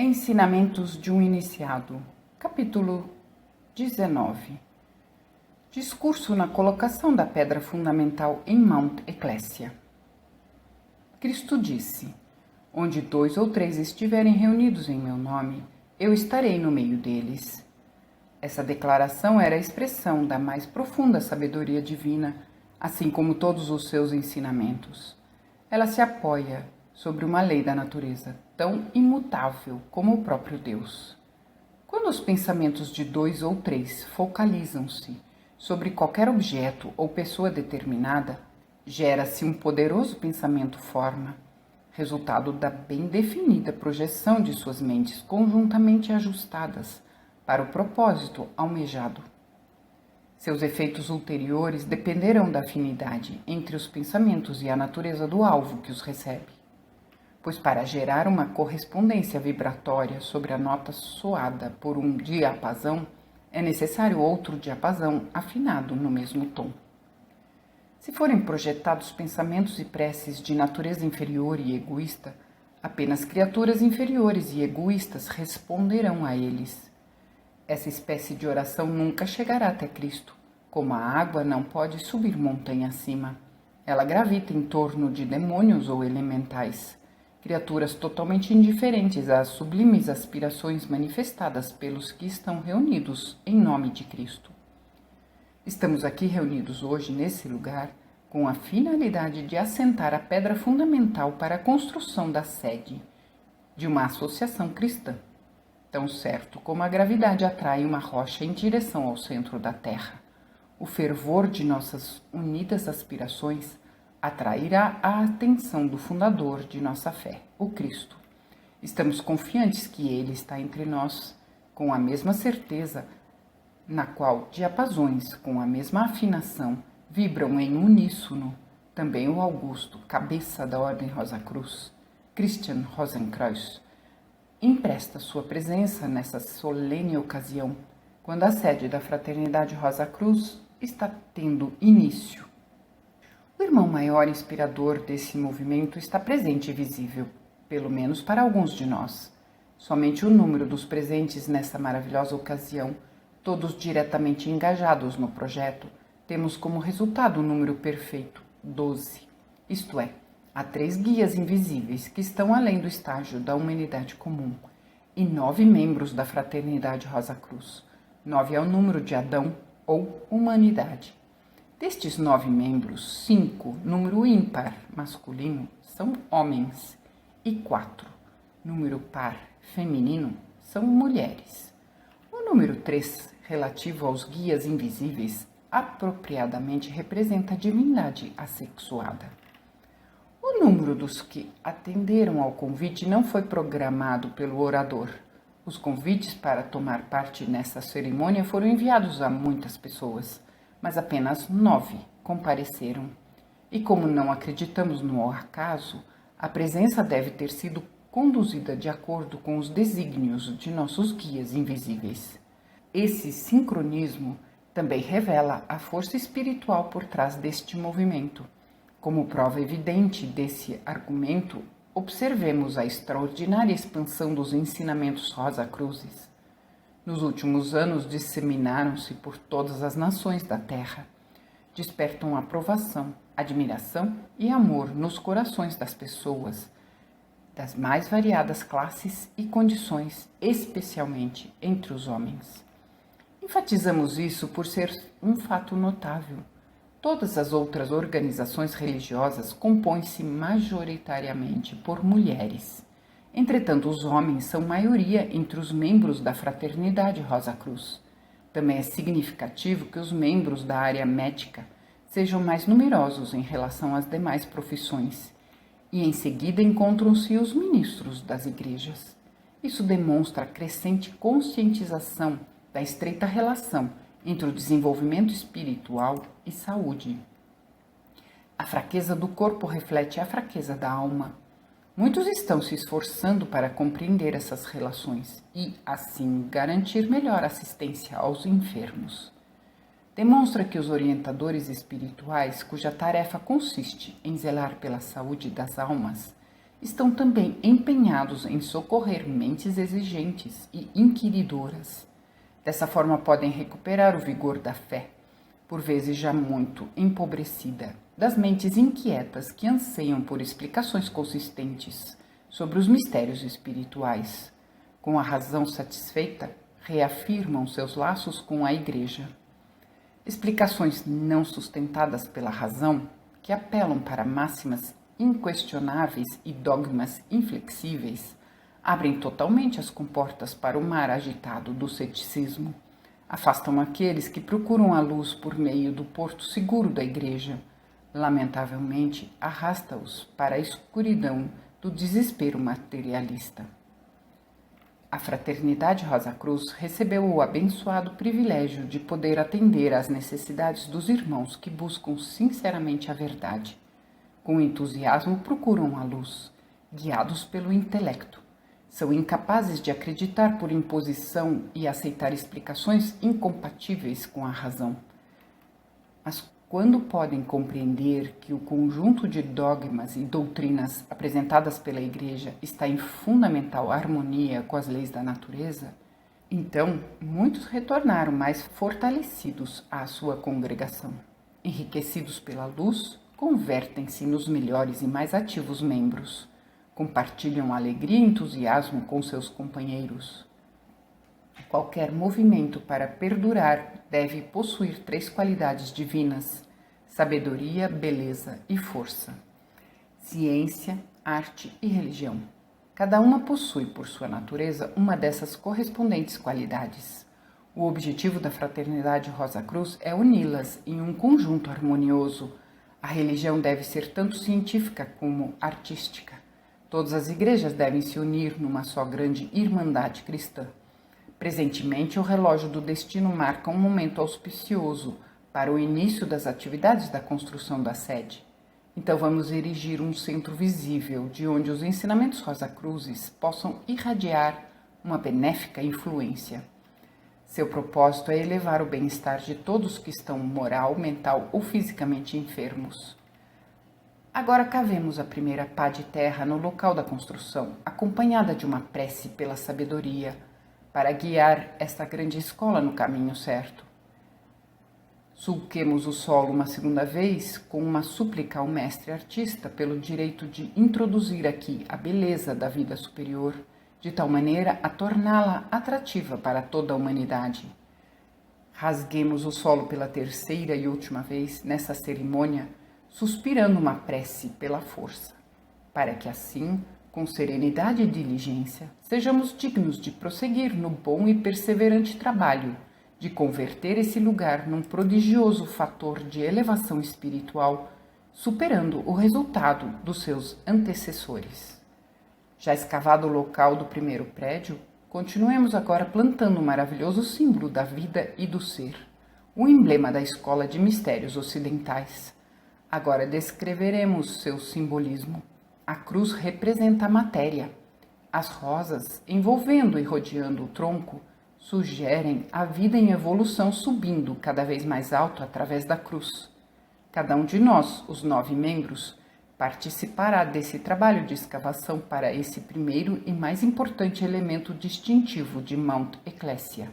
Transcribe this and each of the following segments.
Ensinamentos de um Iniciado, capítulo 19. Discurso na colocação da pedra fundamental em Mount Ecclesia. Cristo disse: onde 2 ou 3 estiverem reunidos em meu nome, eu estarei no meio deles. Essa declaração era a expressão da mais profunda sabedoria divina, assim como todos os seus ensinamentos. Ela se apoia sobre uma lei da natureza tão imutável como o próprio Deus. Quando os pensamentos de 2 ou 3 focalizam-se sobre qualquer objeto ou pessoa determinada, gera-se um poderoso pensamento-forma, resultado da bem definida projeção de suas mentes conjuntamente ajustadas para o propósito almejado. Seus efeitos ulteriores dependerão da afinidade entre os pensamentos e a natureza do alvo que os recebe. Pois para gerar uma correspondência vibratória sobre a nota soada por um diapasão, é necessário outro diapasão afinado no mesmo tom. Se forem projetados pensamentos e preces de natureza inferior e egoísta, apenas criaturas inferiores e egoístas responderão a eles. Essa espécie de oração nunca chegará até Cristo, como a água não pode subir montanha acima. Ela gravita em torno de demônios ou elementais, criaturas totalmente indiferentes às sublimes aspirações manifestadas pelos que estão reunidos em nome de Cristo. Estamos aqui reunidos hoje nesse lugar com a finalidade de assentar a pedra fundamental para a construção da sede de uma associação cristã, tão certo como a gravidade atrai uma rocha em direção ao centro da Terra. O fervor de nossas unidas aspirações atrairá a atenção do fundador de nossa fé, o Cristo. Estamos confiantes que Ele está entre nós, com a mesma certeza, na qual diapasões com a mesma afinação vibram em uníssono. Também o Augusto, cabeça da Ordem Rosa Cruz, Christian Rosenkreuz, empresta sua presença nessa solene ocasião, quando a sede da Fraternidade Rosa Cruz está tendo início. O irmão maior inspirador desse movimento está presente e visível, pelo menos para alguns de nós. Somente o número dos presentes nessa maravilhosa ocasião, todos diretamente engajados no projeto, temos como resultado o número perfeito, 12. Isto é, há 3 guias invisíveis que estão além do estágio da humanidade comum e 9 membros da Fraternidade Rosa Cruz. 9 é o número de Adão ou humanidade. Destes 9 membros, 5, número ímpar masculino, são homens e 4, número par feminino, são mulheres. O número 3, relativo aos guias invisíveis, apropriadamente representa a divindade assexuada. O número dos que atenderam ao convite não foi programado pelo orador. Os convites para tomar parte nessa cerimônia foram enviados a muitas pessoas, mas apenas 9 compareceram. E como não acreditamos no acaso, a presença deve ter sido conduzida de acordo com os desígnios de nossos guias invisíveis. Esse sincronismo também revela a força espiritual por trás deste movimento. Como prova evidente desse argumento, observemos a extraordinária expansão dos ensinamentos Rosa Cruzes. Nos últimos anos disseminaram-se por todas as nações da Terra. Despertam aprovação, admiração e amor nos corações das pessoas, das mais variadas classes e condições, especialmente entre os homens. Enfatizamos isso por ser um fato notável. Todas as outras organizações religiosas compõem-se majoritariamente por mulheres. Entretanto, os homens são maioria entre os membros da Fraternidade Rosa Cruz. Também é significativo que os membros da área médica sejam mais numerosos em relação às demais profissões. E em seguida encontram-se os ministros das igrejas. Isso demonstra a crescente conscientização da estreita relação entre o desenvolvimento espiritual e saúde. A fraqueza do corpo reflete a fraqueza da alma. Muitos estão se esforçando para compreender essas relações e, assim, garantir melhor assistência aos enfermos. Demonstra que os orientadores espirituais, cuja tarefa consiste em zelar pela saúde das almas, estão também empenhados em socorrer mentes exigentes e inquiridoras. Dessa forma podem recuperar o vigor da fé, por vezes já muito empobrecida, das mentes inquietas que anseiam por explicações consistentes sobre os mistérios espirituais. Com a razão satisfeita, reafirmam seus laços com a Igreja. Explicações não sustentadas pela razão, que apelam para máximas inquestionáveis e dogmas inflexíveis, abrem totalmente as comportas para o mar agitado do ceticismo. Afastam aqueles que procuram a luz por meio do porto seguro da Igreja. Lamentavelmente, arrasta-os para a escuridão do desespero materialista. A Fraternidade Rosa Cruz recebeu o abençoado privilégio de poder atender às necessidades dos irmãos que buscam sinceramente a verdade. Com entusiasmo procuram a luz, guiados pelo intelecto. São incapazes de acreditar por imposição e aceitar explicações incompatíveis com a razão. Mas quando podem compreender que o conjunto de dogmas e doutrinas apresentadas pela Igreja está em fundamental harmonia com as leis da natureza, então muitos retornaram mais fortalecidos à sua congregação. Enriquecidos pela luz, convertem-se nos melhores e mais ativos membros. Compartilham alegria e entusiasmo com seus companheiros. Qualquer movimento para perdurar deve possuir 3 qualidades divinas: sabedoria, beleza e força. Ciência, arte e religião. Cada uma possui, por sua natureza, uma dessas correspondentes qualidades. O objetivo da Fraternidade Rosa Cruz é uni-las em um conjunto harmonioso. A religião deve ser tanto científica como artística. Todas as igrejas devem se unir numa só grande irmandade cristã. Presentemente, o relógio do destino marca um momento auspicioso para o início das atividades da construção da sede. Então vamos erigir um centro visível de onde os ensinamentos Rosa Cruzes possam irradiar uma benéfica influência. Seu propósito é elevar o bem-estar de todos que estão moral, mental ou fisicamente enfermos. Agora cavemos a primeira pá de terra no local da construção, acompanhada de uma prece pela sabedoria, para guiar esta grande escola no caminho certo. Sulquemos o solo uma segunda vez com uma súplica ao mestre artista pelo direito de introduzir aqui a beleza da vida superior, de tal maneira a torná-la atrativa para toda a humanidade. Rasguemos o solo pela terceira e última vez nessa cerimônia, suspirando uma prece pela força, para que assim, com serenidade e diligência, sejamos dignos de prosseguir no bom e perseverante trabalho de converter esse lugar num prodigioso fator de elevação espiritual, superando o resultado dos seus antecessores. Já escavado o local do primeiro prédio, continuemos agora plantando o maravilhoso símbolo da vida e do ser, o emblema da Escola de Mistérios Ocidentais. Agora descreveremos seu simbolismo. A cruz representa a matéria. As rosas, envolvendo e rodeando o tronco, sugerem a vida em evolução subindo cada vez mais alto através da cruz. Cada um de nós, os 9 membros, participará desse trabalho de escavação para esse primeiro e mais importante elemento distintivo de Mount Ecclesia.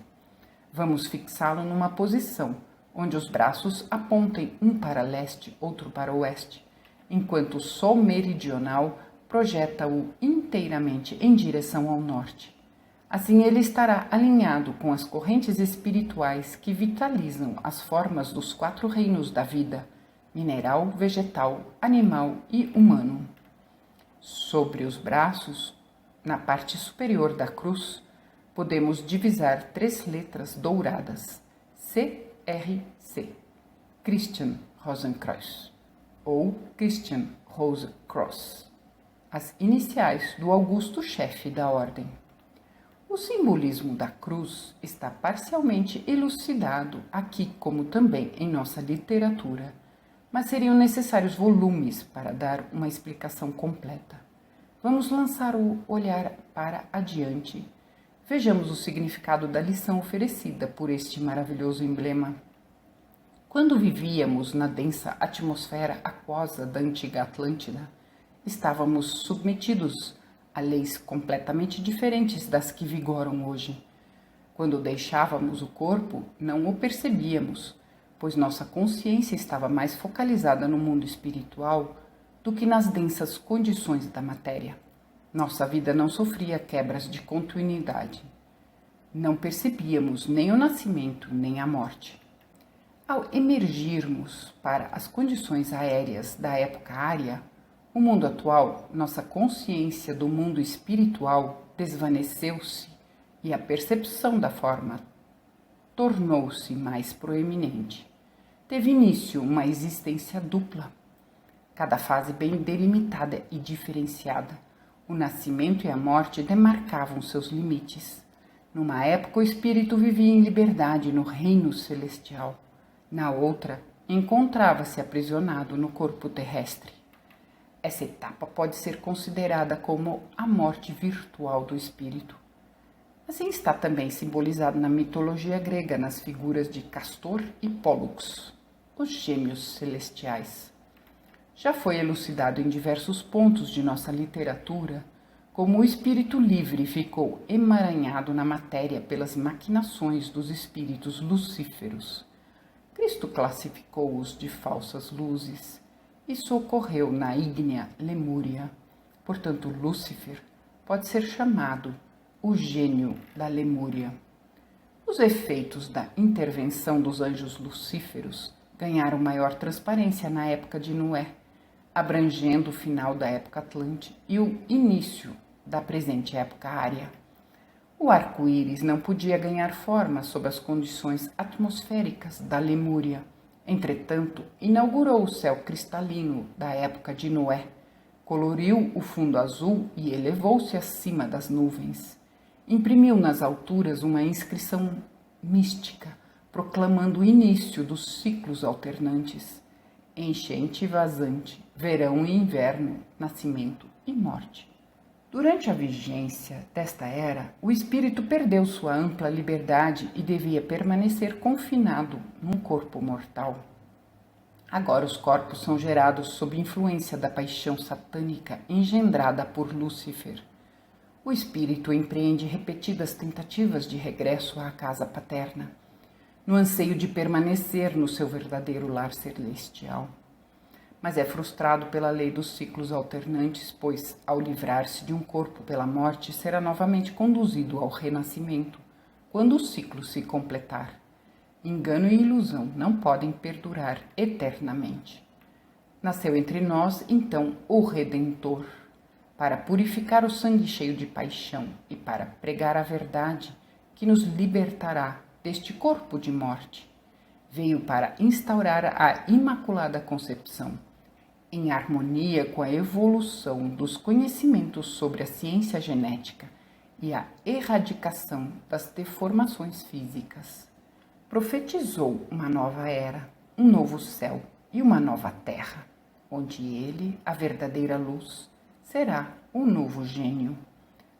Vamos fixá-lo numa posição onde os braços apontem um para leste, outro para oeste, enquanto o sol meridional projeta-o inteiramente em direção ao norte. Assim ele estará alinhado com as correntes espirituais que vitalizam as formas dos 4 reinos da vida: mineral, vegetal, animal e humano. Sobre os braços, na parte superior da cruz, podemos divisar 3 letras douradas: CRC, Christian Rosenkreuz, ou Christian Rose Cross, as iniciais do augusto chefe da ordem. O simbolismo da cruz está parcialmente elucidado aqui, como também em nossa literatura, mas seriam necessários volumes para dar uma explicação completa. Vamos lançar o olhar para adiante. Vejamos o significado da lição oferecida por este maravilhoso emblema. Quando vivíamos na densa atmosfera aquosa da antiga Atlântida, Estávamos submetidos a leis completamente diferentes das que vigoram hoje. Quando deixávamos o corpo, não o percebíamos, pois nossa consciência estava mais focalizada no mundo espiritual do que nas densas condições da matéria. Nossa vida não sofria quebras de continuidade. Não percebíamos nem o nascimento, nem a morte. Ao emergirmos para as condições aéreas da época ária, o mundo atual, nossa consciência do mundo espiritual desvaneceu-se e a percepção da forma tornou-se mais proeminente. Teve início uma existência dupla, cada fase bem delimitada e diferenciada. O nascimento e a morte demarcavam seus limites. Numa época, o espírito vivia em liberdade no reino celestial. Na outra, encontrava-se aprisionado no corpo terrestre. Essa etapa pode ser considerada como a morte virtual do espírito. Assim está também simbolizado na mitologia grega, nas figuras de Castor e Pólux, os gêmeos celestiais. Já foi elucidado em diversos pontos de nossa literatura como o espírito livre ficou emaranhado na matéria pelas maquinações dos espíritos lucíferos. Cristo classificou-os de falsas luzes. Isso ocorreu na ígnea Lemúria. Portanto, Lúcifer pode ser chamado o gênio da Lemúria. Os efeitos da intervenção dos anjos lucíferos ganharam maior transparência na época de Noé, abrangendo o final da época Atlante e o início da presente época ária. O arco-íris não podia ganhar forma sob as condições atmosféricas da Lemúria. Entretanto, inaugurou o céu cristalino da época de Noé, coloriu o fundo azul e elevou-se acima das nuvens. Imprimiu nas alturas uma inscrição mística, proclamando o início dos ciclos alternantes, enchente e vazante, verão e inverno, nascimento e morte. Durante a vigência desta era, o espírito perdeu sua ampla liberdade e devia permanecer confinado num corpo mortal. Agora os corpos são gerados sob influência da paixão satânica engendrada por Lúcifer. O espírito empreende repetidas tentativas de regresso à casa paterna, no anseio de permanecer no seu verdadeiro lar celestial. Mas é frustrado pela lei dos ciclos alternantes, pois, ao livrar-se de um corpo pela morte, será novamente conduzido ao renascimento, quando o ciclo se completar. Engano e ilusão não podem perdurar eternamente. Nasceu entre nós, então, o Redentor, para purificar o sangue cheio de paixão e para pregar a verdade que nos libertará deste corpo de morte. Veio para instaurar a Imaculada Concepção, em harmonia com a evolução dos conhecimentos sobre a ciência genética e a erradicação das deformações físicas. Profetizou uma nova era, um novo céu e uma nova terra, onde ele, a verdadeira luz, será o novo gênio.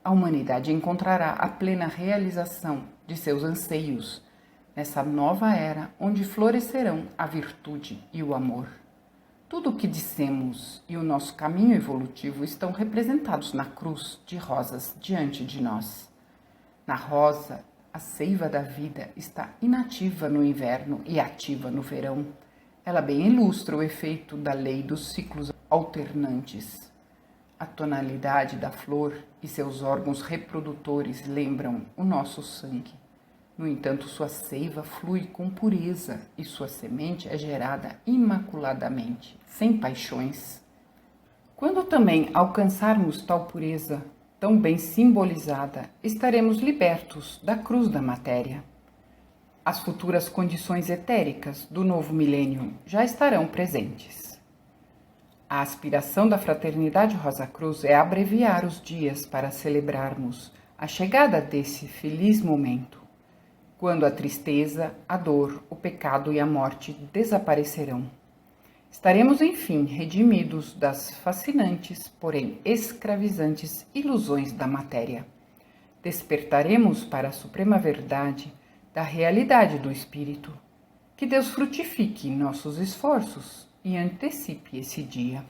A humanidade encontrará a plena realização de seus anseios nessa nova era onde florescerão a virtude e o amor. Tudo o que dissemos e o nosso caminho evolutivo estão representados na cruz de rosas diante de nós. Na rosa, a seiva da vida está inativa no inverno e ativa no verão. Ela bem ilustra o efeito da lei dos ciclos alternantes. A tonalidade da flor e seus órgãos reprodutores lembram o nosso sangue. No entanto, sua seiva flui com pureza e sua semente é gerada imaculadamente, sem paixões. Quando também alcançarmos tal pureza, tão bem simbolizada, estaremos libertos da cruz da matéria. As futuras condições etéricas do novo milênio já estarão presentes. A aspiração da Fraternidade Rosa Cruz é abreviar os dias para celebrarmos a chegada desse feliz momento, quando a tristeza, a dor, o pecado e a morte desaparecerão. Estaremos, enfim, redimidos das fascinantes, porém escravizantes ilusões da matéria. Despertaremos para a suprema verdade da realidade do Espírito. Que Deus frutifique nossos esforços e antecipe esse dia.